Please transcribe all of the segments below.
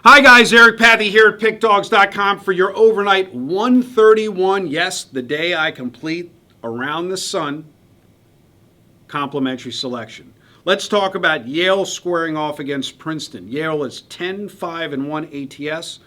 Hi guys, Eric Pathy here at PickDawgz.com for your overnight 131, yes, the day I complete Around the Sun complimentary selection. Let's talk about Yale squaring off against Princeton. Yale is 10-5-1 ATS.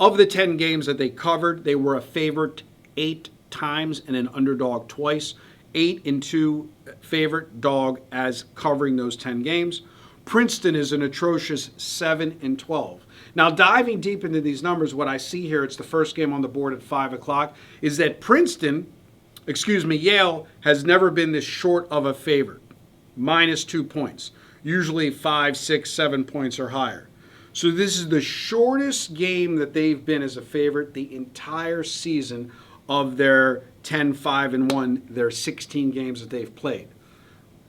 Of the 10 games that they covered, they were a favorite 8 times and an underdog twice. 8-2 favorite dog as covering those 10 games. Princeton is an atrocious 7-12. Now, diving deep into these numbers, what I see here, it's the first game on the board at 5 o'clock, is that Yale has never been this short of a favorite, -2 points. Usually 5, 6, 7 points or higher. So this is the shortest game that they've been as a favorite the entire season of their 10-5-1, their 16 games that they've played.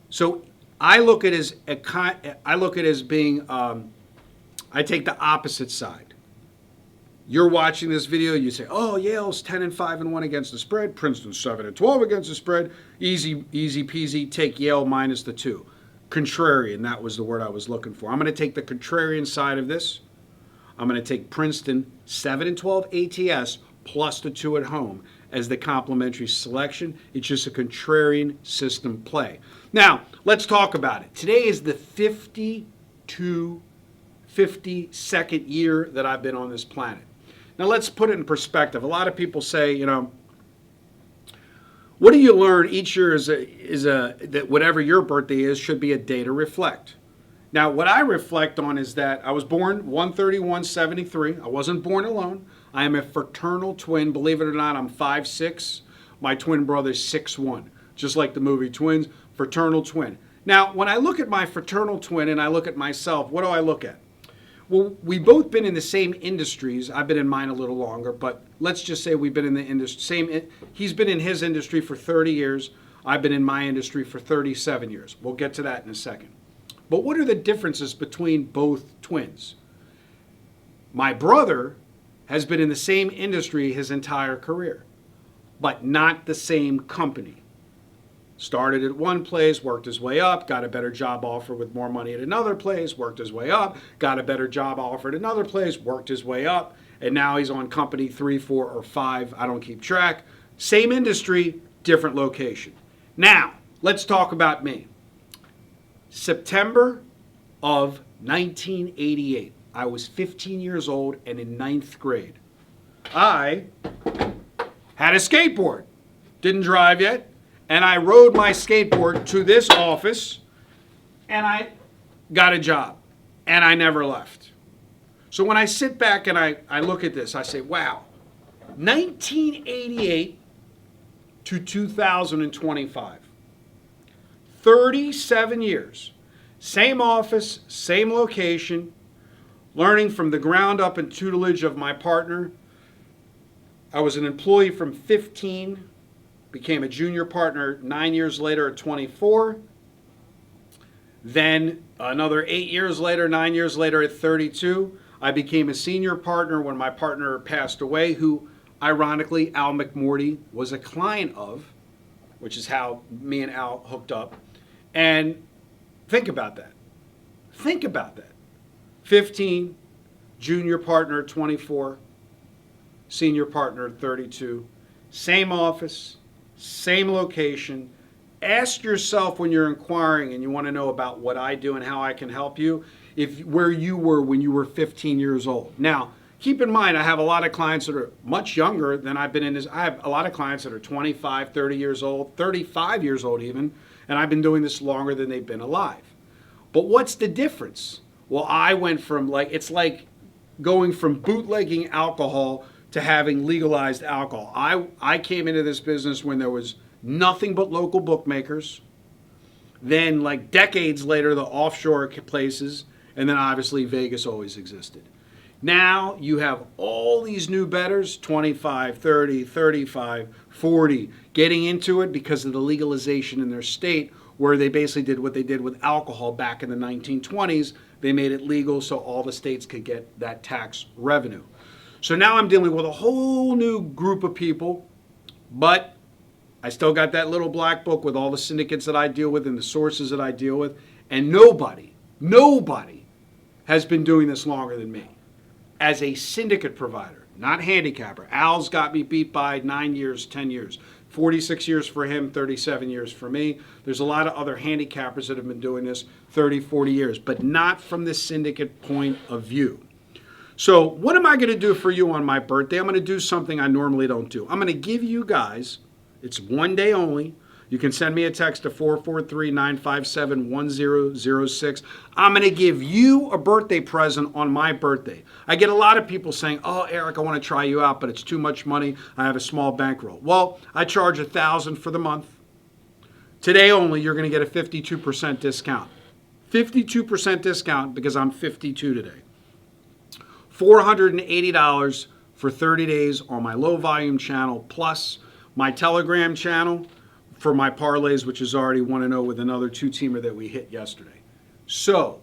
So I look at it as being I take the opposite side. You're watching this video, you say, oh, Yale's 10-5-1 against the spread, Princeton's 7-12 against the spread, easy peasy, take Yale -2. Contrarian, that was the word I was looking for. I'm going to take the contrarian side of this. I'm going to take Princeton 7-12 ATS plus the 2 at home as the complimentary selection. It's just a contrarian system play. Now, let's talk about it. Today is the 52nd year that I've been on this planet. Now, let's put it in perspective. A lot of people say, what do you learn each year that whatever your birthday is should be a day to reflect. Now, what I reflect on is that I was born 1/31/73. I wasn't born alone. I am a fraternal twin. Believe it or not, I'm 5'6". My twin brother is 6'1", just like the movie Twins, fraternal twin. Now, when I look at my fraternal twin and I look at myself, what do I look at? Well, we've both been in the same industries. I've been in mine a little longer, but let's just say we've been in the industry. He's been in his industry for 30 years. I've been in my industry for 37 years. We'll get to that in a second. But what are the differences between both twins? My brother has been in the same industry his entire career, but not the same company. Started at one place, worked his way up, got a better job offer with more money at another place, worked his way up, got a better job offer at another place, worked his way up, and now he's on company 3, 4, or 5. I don't keep track. Same industry, different location. Now, let's talk about me. September of 1988. I was 15 years old and in 9th grade. I had a skateboard. Didn't drive yet. And I rode my skateboard to this office, and I got a job, and I never left. So when I sit back and I look at this, I say, wow, 1988 to 2025, 37 years, same office, same location, learning from the ground up and tutelage of my partner. I was an employee from 15. Became a junior partner 9 years later at 24. Then another 8 years later, 9 years later at 32. I became a senior partner when my partner passed away, who ironically Al McMorty was a client of, which is how me and Al hooked up. And think about that. Think about that. 15, junior partner at 24, senior partner at 32, same office, same location. Ask yourself when you're inquiring and you want to know about what I do and how I can help you, where you were when you were 15 years old. Now, keep in mind, I have a lot of clients that are much younger than I've been in this. I have a lot of clients that are 25, 30 years old, 35 years old even, and I've been doing this longer than they've been alive. But what's the difference? Well, I went from it's like going from bootlegging alcohol to having legalized alcohol. I came into this business when there was nothing but local bookmakers. Then decades later, the offshore places, and then obviously Vegas always existed. Now you have all these new bettors, 25, 30, 35, 40, getting into it because of the legalization in their state, where they basically did what they did with alcohol back in the 1920s. They made it legal so all the states could get that tax revenue. So now I'm dealing with a whole new group of people, but I still got that little black book with all the syndicates that I deal with and the sources that I deal with, and nobody has been doing this longer than me. as a syndicate provider, not handicapper. Al's got me beat by 9 years, 10 years. 46 years for him, 37 years for me. There's a lot of other handicappers that have been doing this 30, 40 years, but not from the syndicate point of view. So what am I going to do for you on my birthday? I'm going to do something I normally don't do. I'm going to give you guys, it's one day only. You can send me a text to 443-957-1006. I'm going to give you a birthday present on my birthday. I get a lot of people saying, oh, Eric, I want to try you out, but it's too much money. I have a small bankroll. Well, I charge $1,000 for the month. Today only, you're going to get a 52% discount. 52% discount because I'm 52 today. $480 for 30 days on my low volume channel, plus my Telegram channel for my parlays, which is already 1-0 with another 2-teamer that we hit yesterday. So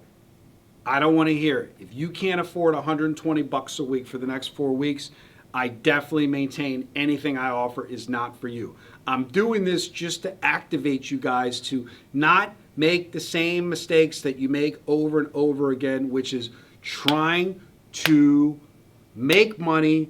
I don't want to hear it. If you can't afford $120 a week for the next 4 weeks, I definitely maintain anything I offer is not for you. I'm doing this just to activate you guys to not make the same mistakes that you make over and over again, which is trying to make money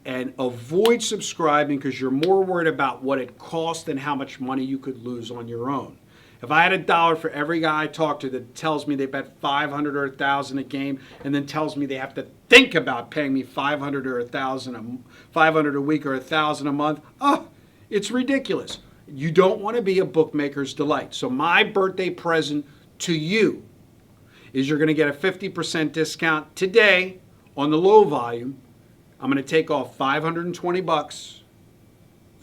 and avoid subscribing because you're more worried about what it costs than how much money you could lose on your own. If I had $1 for every guy I talk to that tells me they bet 500 or 1,000 a game and then tells me they have to think about paying me 500 or 1,000, 500 a week or 1,000 a month, it's ridiculous. You don't want to be a bookmaker's delight. So my birthday present to you is you're going to get a 50% discount today on the low volume. I'm going to take off $520,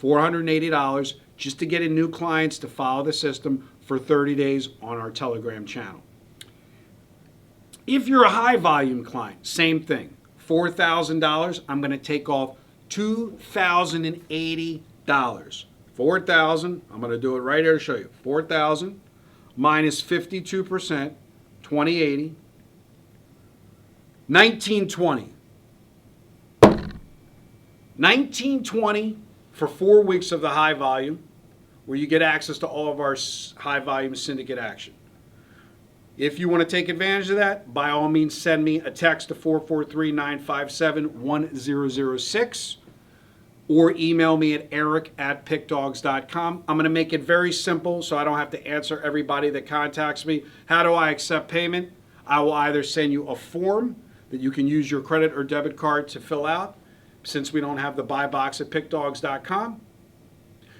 $480 just to get in new clients to follow the system for 30 days on our Telegram channel. If you're a high volume client, same thing. $4,000, I'm going to take off $2,080. $4,000, I'm going to do it right here to show you. $4,000 minus 52%, $2,080, $1,920. $1,920 for 4 weeks of the high volume, where you get access to all of our high volume syndicate action. If you want to take advantage of that, by all means send me a text to 443-957-1006 or email me at eric@pickdawgz.com. I'm going to make it very simple so I don't have to answer everybody that contacts me. How do I accept payment? I will either send you a form that you can use your credit or debit card to fill out. Since we don't have the buy box at PickDawgz.com,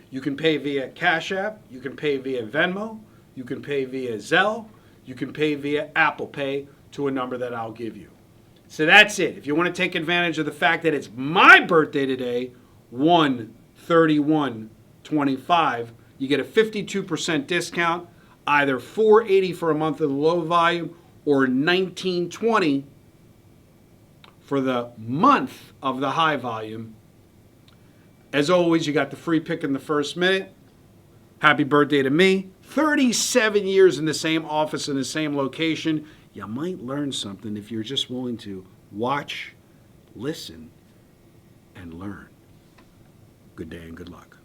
you can pay via Cash App, you can pay via Venmo, you can pay via Zelle, you can pay via Apple Pay to a number that I'll give you. So that's it. If you want to take advantage of the fact that it's my birthday today, 1/31/25, you get a 52% discount, either $480 for a month of the low volume or $1,920 for the month of the high volume. As always, you got the free pick in the first minute. Happy birthday to me. 37 years in the same office in the same location. You might learn something if you're just willing to watch, listen, and learn. Good day and good luck.